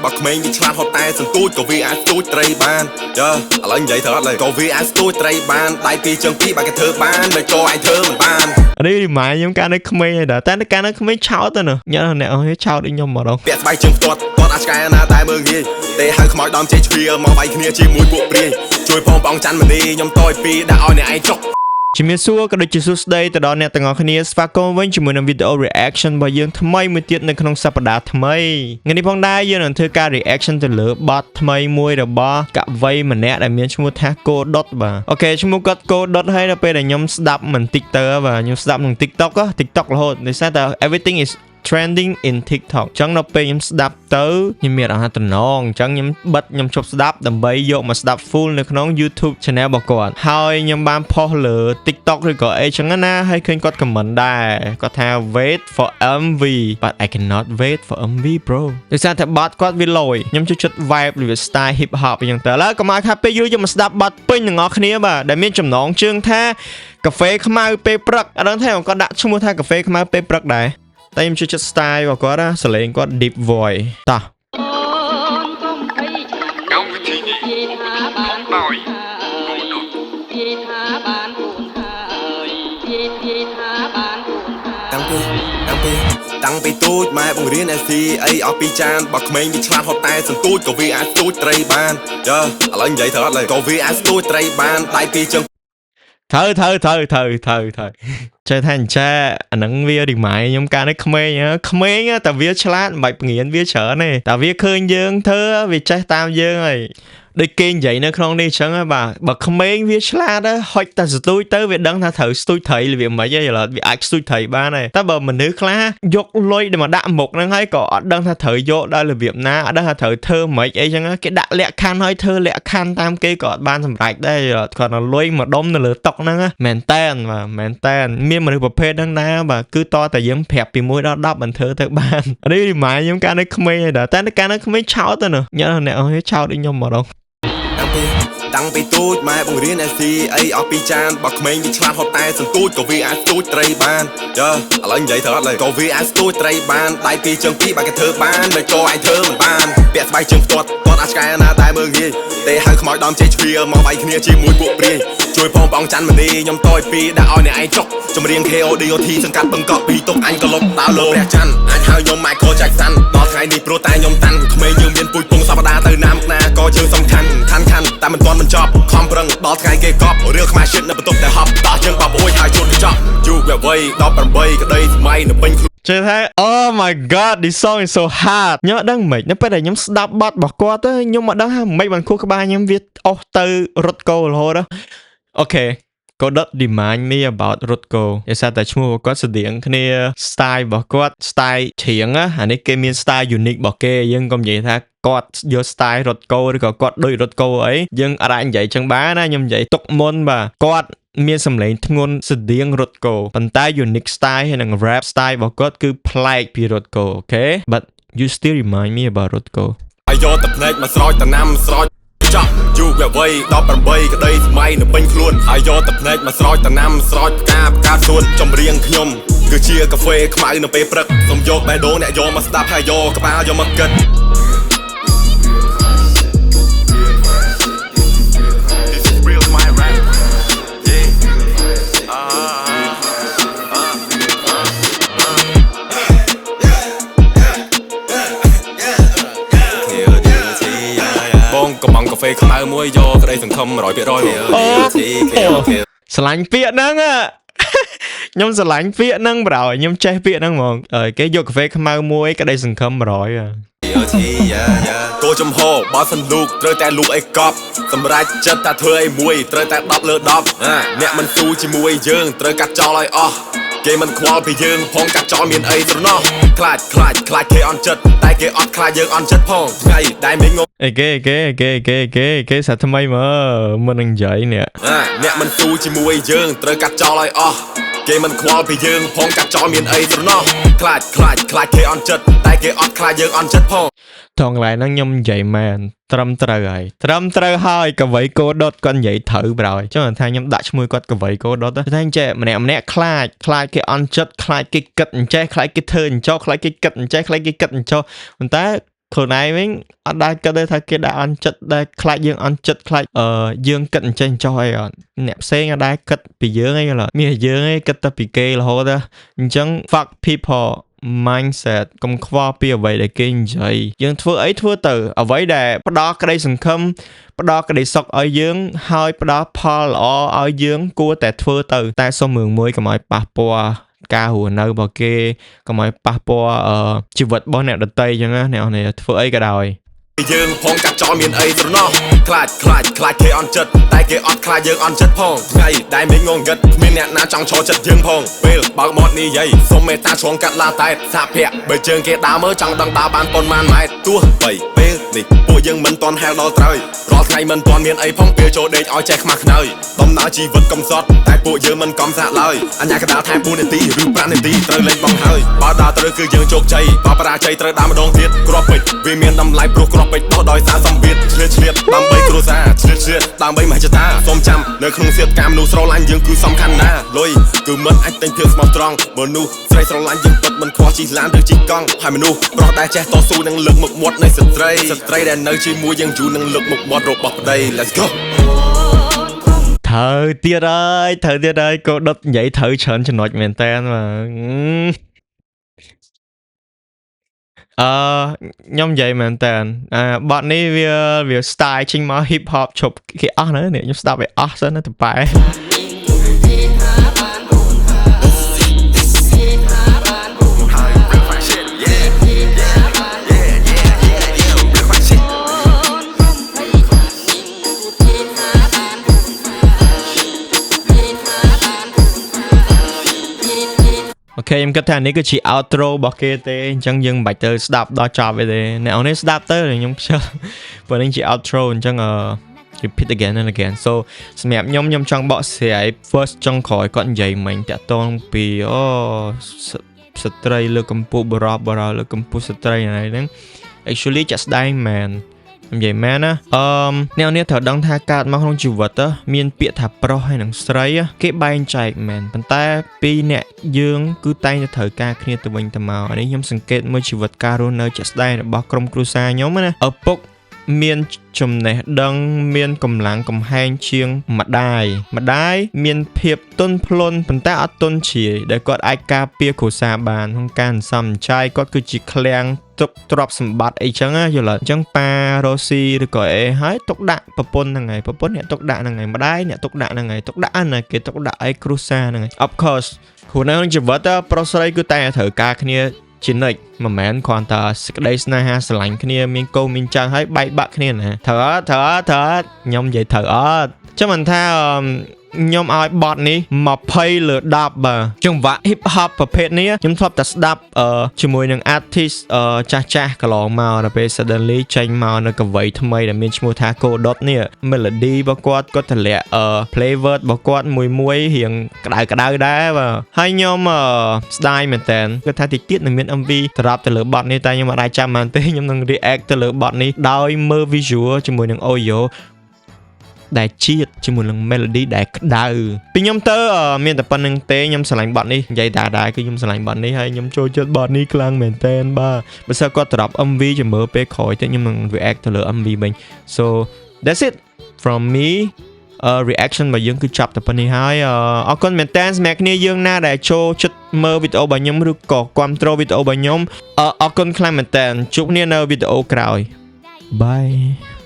បើក្មេងវាឆ្លាតហត់តែសន្ទូចក៏វាអាចស្ទូចត្រីបានចាឥឡូវនិយាយទៅអត់ឡើយក៏វាអាចស្ទូចត្រីបានដៃពីរជើងពីរបើគេធ្វើបានមិនក៏ឯងធ្វើមិនបាននេះរីម៉ាយខ្ញុំកាលនៅក្មេងហើយតែកាលនៅក្មេងឆោតទៅណាញ៉ាំអ្នកអស់ឆោតដូចខ្ញុំម្ដងពាក់ស្បែកជើងផ្ទាត់អាចឆ្កែណាតែមើងងាយទេហៅខ្មោចដំជ័យជ្វាមកវាយគ្នាជាមួយពួកព្រាយជួយផងបងច័ន្ទមនីខ្ញុំតយពីដាក់ឲ្យអ្នកឯងចុកជំរាបសួរក៏ដូចជាសួស្តីទៅដល់អ្នកទាំងអស់គ្នាស្វាគមន៍វិញជាមួយនឹងវីដេអូ reaction របស់យើងថ្មីមួយទៀតនៅក្នុងសប្តាហ៍ថ្មីថ្ងៃនេះផងដែរយើងនឹងធ្វើការ reaction ទៅលើ bot ថ្មីមួយរបស់កវីម្នាក់ដែលមានឈ្មោះថា Go.Dot បាទអូខេឈ្មោះគាត់ Go.Dot ហើយដល់ពេលដែលខ្ញុំស្ដាប់មិនតិចទៅបាទខ្ញុំស្ដាប់ក្នុង TikTok រហូតដោយសារតែ everything is trending in TikTok អញ្ចឹងដល់ពេលខ្ញុំស្ដាប់ទៅខ្ញុំមានអារម្មណ៍តំណងអញ្ចឹងខ្ញុំជប់ស្ដាប់ដើម្បីយកមកស្ដាប់ full នៅក្នុង YouTube channel របស់គាត់ហើយខ្ញុំបានផុសលើ TikTok ឬក៏អីចឹងណាហើយឃើញគាត់ comment ដែរគាត់ថា wait for MV but I cannot wait for MV bro ដោយសារតែ bot គាត់វាលយខ្ញុំចូលចិត្ត vibe ឬ style hip hop អញ្ចឹងទៅឥឡូវកុំឲ្យខាត់ពេលយូរយកមកស្ដាប់ bot ពេញទាំងអស់គ្នាបាទដែលមានចំណងជើងថាកាហ្វេខ្មៅពេលព្រឹកអត់ដឹងថាគាត់ដាក់ឈ្មោះថាកាហ្វេខ្មៅពេលព្រឹកដែរតែខ្ញុំជឿចិត្ត style របស់គាត់ណាសលេងគាត់ deep voice តោះកម្មវិធីនេះបងដោយតាំងពីទូចម៉ែបង្រៀនSCអីអស់ពីចានបើក្មេងវាឆ្លាតហត់តែសន្ទូចក៏វាអាចស្ទូចត្រីបានចាឥឡូវនិយាយទៅអត់ឡើយក៏វាអាចស្ទូចត្រីបានដៃពីរជើងត្រូវចេះថាអញ្ចាអាហ្នឹងវារីម៉ៃខ្ញុំកាលនេះក្មេងតែវាឆ្លាតមិនបាច់បង្រៀនវាច្រើនទេតែវាឃើញយើងធ្វើវាចេះតាមយើងហើយដូចគេនិយាយនៅក្នុងនេះអញ្ចឹងបាទបើក្មេងវាឆ្លាតហុចតែស្ទូចទៅវាដឹងថាត្រូវស្ទូចត្រីវាមិនអីឡើយវាអាចស្ទូចត្រីបានហើយតែបើមនុស្សខ្លះយកលុយមកដាក់មុខហ្នឹងហើយក៏អត់ដឹងថាត្រូវយកដល់របៀបណាអត់ដឹងថាត្រូវធ្វើមិនអីចឹងគេដាក់លក្ខខណ្ឌហើយធ្វើលក្ខខណ្ឌតាមគេក៏អត់បានសម្រេចដែរគាត់ទៅលុយមកដុំនៅលើតុហ្នឹងមែនតែនមានមនុស្សប្រភេទហ្នឹងណាបាទគឺតតែយើងប្រាប់ពី1ដល់10មិនធ្វើទៅបាននេះរីម៉ាយខ្ញុំកាលនៅក្មេងហើយតែកាលនៅក្មេងឆោតទៅណាញ៉ាំអ្នកអស់ឆោតដូចខ្ញុំម្ដងតាំងពីទូចម៉ែបង្រៀនSCអីអស់ពីចានបើក្មេងវាឆ្លាតហត់តែសន្ទូចក៏វាអាចស្ទូចត្រីបានចាឥឡូវនិយាយទៅអត់ឡើយក៏វាអាចស្ទូចត្រីបានដៃពីរជើងពីរបើគេធ្វើបានមិនក៏ឯងធ្វើមិនបានពាក់ស្បែកជើងផ្ទាត់អាចឆ្កែណាតែមើងងាយទេហៅខ្មោចដំជ័យជ្វាមកវាយគ្នាជាមួយពួកព្រាយជួយផងបងច័ន្ទមនីខ្ញុំតយពីដាក់ឲ្យអ្នកឯងចុកចម្រៀង KODOT សង្កាត់បឹងកក់ពីទុកអញក៏លុបដើរលើព្រះច័ន្ទអាចហៅខ្ញុំ Michael Jackson ដល់ថ្ងៃនេះព្រោះតែខ្ញុំតាន់ក្មេងយើងមានពូជពងសប្តាហ៍ទៅណាមកណាក៏យើងសំខាន់តែមិនទាន់បញ្ចប់ខំប្រឹងដល់ថ្ងៃគេកប់រឿងខ្មែរជាតិនៅបន្ទប់តែហប់តោះយើងបបអួយហើយជួនកញ្ចក់យុវវ័យ18ក្តីសម័យនៅពេញខ្លួនជឿថា Oh my god this song is so hard ខ្ញុំអត់ដឹងមិននៅពេលដែលខ្ញុំស្ដាប់បទរបស់គាត់ទៅខ្ញុំអត់ដឹងថាមិនបានខួរក្បាលខ្ញុំវាអស់ទៅរត់កោរហូតអូខេGo.Dot remind me about Rutko ដោយសារតែឈ្មោះរបស់គាត់ស្តៀងគ្នា style របស់គាត់ style ច្រៀងអានេះគេមាន style unique របស់គេយើងកុំនិយាយថាគាត់យក style Rutko ឬក៏គាត់ដូច Rutko អីយើងអាចនិយាយចឹងបានណាខ្ញុំនិយាយទុកមុនបាទគាត់មានសម្លេងធ្ងន់ស្តៀង Rutko ប៉ុន្តែ unique style ហើយនិង rap style របស់គាត់គឺប្លែកពី Rutko អូខេ but you still remind me about Rutko ឲ្យយកទឹកភ្នែកមកស្រោចតំណាំស្រោចចប់យុវវ័យ18ក្តីសម័យនៅពេញខ្លួនហើយយកទឹកភ្នែកមកស្រោចតំណាំស្រោចផ្កាសួនចម្រៀងខ្ញុំគឺជាកាហ្វេខ្មៅនៅពេលព្រឹកសូមយកបេះដូងអ្នកយកមកស្ដាប់ហើយយកក្បាលយកមកគិតកំងកាហ្វេខ្មៅមួយយកក្តីសង្ឃឹម 100% ស្រឡាញ់ពាក្យហ្នឹងខ្ញុំស្រឡាញ់ពាក្យហ្នឹងប្រហែលខ្ញុំចេះពាក្យហ្នឹងហ្មងគេយកកាហ្វេខ្មៅមួយក្តីសង្ឃឹម 100គោចំហបើសិនលូកត្រូវតែលូកអីកប់សម្រាប់ចិត្តតែធ្វើអីមួយត្រូវតែ10លើ10អ្នកមិនស៊ូជាមួយយើងត្រូវកាត់ចោលឲ្យអស់គេមិនខ្វល់ពីយើងផងកាត់ចោលមានអីត្រណោះខ្លាចគេអន់ចិត្តតែគេអត់ខ្លាចយើងអន់ចិត្តផងថ្ងៃដែលមានងអីគេសាថ្មីមើលមិននឹងនិយាយនេះអ្នកមិនស៊ូជាមួយយើងត្រូវកាត់ចោលឲ្យអស់គេមិនខ្វល់ពីយើងផងកាត់ចោលមានអីត្រណោះខ្លាចគេអន់ចិត្តតែគេអត់ខ្លាចយើងអន់ចិត្តផងថងកន្លែងហ្នឹងខ្ញុំនិយាយមែនត្រឹមត្រូវហើយកវី Go.Dot គាត់និយាយត្រូវប្រហែលចុះថាខ្ញុំដាក់ឈ្មោះគាត់កវី Go.Dot តែចេះម្នាក់ខ្លាចគេអន់ចិត្តខ្លាចគេគិតអញ្ចេះខ្លាចគេធ្វើអញ្ចោះខ្លាចគេគិតអញ្ចេះខ្លាចគេគិតអញ្ចោះប៉ុន្តែ ខ្លួនឯងវិញអត់ដែរគិតទេថាគេដាក់អន់ចិត្តដែរខ្លាចយើងអន់ចិត្តខ្លាចយើងគិតអញ្ចឹងចុះអីអត់អ្នកផ្សេងអត់ដែរគិតពីយើងអីឡើយមានយើងឯងគិតតែពីគេរហូតអញ្ចឹង fuck people mindset កុំខ្វល់ពីអ្វីដែលគេនិយាយយើងធ្វើអីធ្វើទៅអ្វីដែលផ្ដល់ក្តីសង្ឃឹមផ្ដល់ក្តីសុខឲ្យយើងហើយផ្ដល់ផលល្អឲ្យយើងគួរតែធ្វើទៅតែសុំមួយកុំឲ្យប៉ះពាល់ការរស់នៅរបស់គេកុំឲ្យប៉ះពាល់ជីវិតរបស់អ្នកដទៃអញ្ចឹងណាអ្នកនរធ្វើអីក៏ដោយយើងផងកាត់ចោលមានអីត្រណោះខ្លាចគេអន់ចិត្តតែគេអត់ខ្លាចយើងអន់ចិត្តផងថ្ងៃដែលមានងងឹតគ្មានអ្នកណាចង់ឈរចិត្តយើងផងពេលបើកមាត់នេះយាយសុំមេត្តាឆ្លងកាត់ឡាតែសាភ័ក្របើជើងគេដើរមើលចង់ដឹងដើរបានប៉ុន្មានម៉ែត្រទោះបីពេលនេះពួកយើងមិនទាន់ហែលដល់ត្រើយរាល់ថ្ងៃមិនទាន់មានអីផងពេលចូលដេកឲ្យចេះខ្មាស់ខ្នើយដំណើរជីវិតកំសត់តែពួកយើងមិនកំសាកឡើយអញ្ញាកដាលថែម4នាទីឬ5នាទីត្រូវលេងបងហើយបើដើរត្រូវគឺយើងជោគជ័យបើបរាជ័យត្រូវដើរម្ដងទៀតគ្រាប់ពេជ្រវាមានតម្លៃព្រោះគ្រាប់ពេជ្រដោះដោយសារសម្ពាធឆ្លៀតដើម្បីគ្រួសារឆ្លៀតដើម្បីមហិច្ឆតាសូមចាំនៅក្នុងសៀតកាមមនុស្សស្រឡាញ់យើងគឺសំខាន់ណាស់លុយគឺមិនអាចទិញភាពស្មោះត្រង់មនុស្សស្រីស្រឡាញ់យើងពិតមិនខ្វល់ជិះឡានឬជិះកង់ហើយមនុស្សប្រុសដែលចេះតស៊ូនឹងលើកមុខមាត់នៃស្ត្រីដែលនៅជាមួយយើងយូរនឹងលើកមុខមាត់របស់ប្តី Let's go ត្រូវទៀតហើយកោដុតនិយាយត្រូវច្រើនចំណុចមែនតើខ្ញុំនិយាយមែនតើបទនេះវា style ចេញមក hip hop ជប់គេអស់ណាខ្ញុំស្ដាប់វាអស់សិនណាតប៉ែអូខេខ្ញុំគិតថានេះគឺជា outro របស់គេទេអញ្ចឹងយើងមិនបាច់ទៅស្ដាប់ដល់ចប់ទេអ្នកនរស្ដាប់ទៅខ្ញុំខ្ជិលព្រោះនេះជា outro អញ្ចឹងrepeat again and again so សម្រាប់ខ្ញុំចង់បកស្រាយ first ចុងក្រោយគាត់និយាយមិញតាក់ទងពីស្ត្រីលើកកម្ពស់បរិបលើកកម្ពស់ស្ត្រីហ្នឹង actually ចាក់ស្ដែងមែននិយាយមែនណាអ្នកនេះត្រូវដឹងថាកើតមកក្នុងជីវិតមានពាក្យថាប្រុសហើយនិងស្រីគេបែងចែកមែនប៉ុន្តែពីរអ្នកយើងគឺតែងតែត្រូវការគ្នាទៅវិញទៅមកនេះខ្ញុំសង្កេតមើលជីវិតការរស់នៅជាក់ស្ដែងរបស់ក្រុមគ្រួសារខ្ញុំណាឪពុកមានចំណេះដឹងមានកម្លាំងកំហែងជាងម្ដាយមានភាពទន់ភ្លន់ប៉ុន្តែអត់ទន់ជ្រាយដែលគាត់អាចការពារគ្រួសារបានក្នុងការសន្សំចាយគាត់គឺជាឃ្លាំងទុកទ្រព្យសម្បត្តិអីចឹងយល់អញ្ចឹងប៉ារ៉ូស៊ីឬក៏អីហើយទុកដាក់ប្រពន្ធហ្នឹងហើយប្រពន្ធអ្នកទុកដាក់ហ្នឹងហើយម្ដាយអ្នកទុកដាក់ហ្នឹងហើយទុកដាក់ណាគេទុកដាក់ឲ្យគ្រួសារហ្នឹងហើយ of course ព្រោះនៅក្នុងជីវិតប្រុសស្រីគឺតែត្រូវការគ្នាជានិច្ចមិនមែនគ្រាន់តែសេចក្តីស្នេហាស្រឡាញ់គ្នាមានកូនមានចៅហើយបែកបាក់គ្នាណាត្រូវខ្ញុំនិយាយត្រូវអត់ចាំមិនថាខ្ញុំឲ្យបទនេះ20លើ10បាទចង្វាក់ hip hop ប្រភេទនេះខ្ញុំធ្លាប់តែស្ដាប់ជាមួយនឹង artist ចាស់កន្លងមកដល់ពេល suddenly ចេញមកនៅកវីថ្មីដែលមានឈ្មោះថា Kodot នេះ melody របស់គាត់តម្លាក់ flavor របស់គាត់មួយរៀងក្តៅដែរបាទហើយខ្ញុំស្ដាយមែនតើគាត់ថាតិចទៀតនឹងមាន MV សម្រាប់ទៅលើបទនេះតែខ្ញុំអត់អាចចាំបានទេខ្ញុំនឹង react ទៅលើបទនេះដោយមើល visual ជាមួយនឹង audioដែលជាតិជាមួយនឹង melody ដែលក្តៅពីខ្ញុំទៅមានតែប៉ុណ្្នឹងទេខ្ញុំស្រឡាញ់បទនេះនិយាយដែរគឺខ្ញុំស្រឡាញ់បទនេះហើយខ្ញុំចូលចិត្តបទនេះខ្លាំងមែនតើបាទបើសិនគាត់drop MV ចាំមើលពេលក្រោយទៅខ្ញុំនឹង react ទៅលើ MV វិញ so that's it from me reaction របស់យើងគឺចាប់តែប៉ុណ្្នេះហើយអរគុណមែនតើសម្រាប់គ្នាយើងណាដែលចូលចិត្តមើលវីដេអូរបស់ខ្ញុំឬក៏គាំទ្រវីដេអូរបស់ខ្ញុំអរគុណខ្លាំងមែនតើជួបគ្នានៅវីដេអូក្រោយ bye